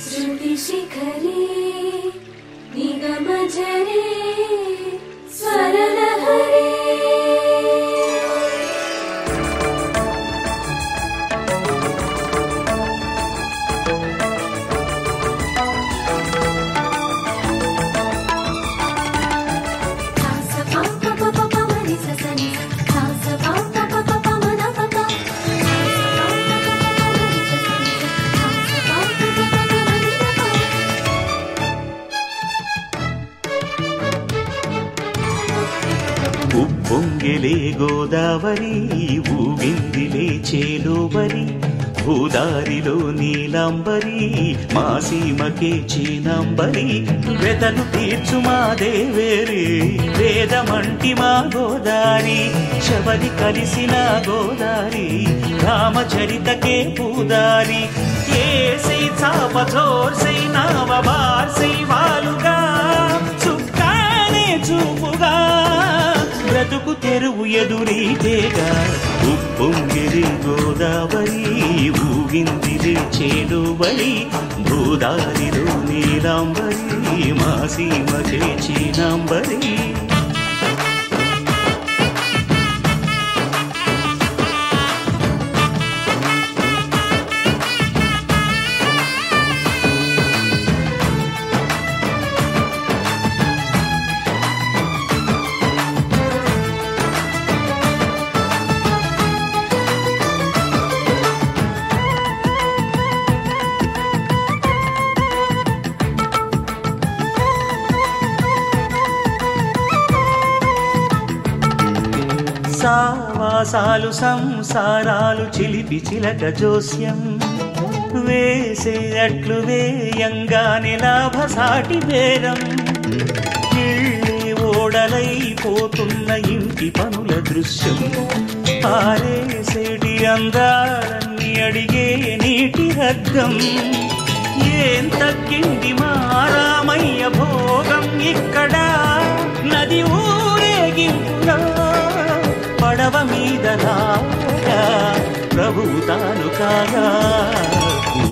श्रुतिशिखरे निगमजरे स्वरलहरे ఉప్పొంగిలే గోదావరి ఊగిందిలే చేలోబరి భూదారిలో నీలాంబరి మా సీమకే చీనాంబరి వెతలు తీర్చు మా దేవేరి వేదమంటి మా గోదారి శబరి కలిసిన గోదారి రామచరితకే పూదారి ఏసై చాపచోర్సై నావబార్సై వాలుగా చుక్కానే చూపుగా బ్రతుకు తెరువు ఎదురీతేగా ఉప్పొంగిరి గోదావరి ఊగిందిరి చేలుబడి భూదారిలో నీలాంబరి మా సీమకే చీనాంబరి సావాసాలు సంసారాలు చిలిపి చిలక జోస్యం వేసే అట్లు వేయంగానే లాభసాటి బేరం ఇళ్ళే ఓడలైపోతున్న ఇంటి పనుల దృశ్యం పారేసేటి అందాలన్నీ అడిగే నీటి రగ్గం ఏం తగ్గింది మా రామయ్య భోగం ఇక్కడ నది ఊరేగింపులో పడవ మీద రాగా ప్రభువు తాను కాగా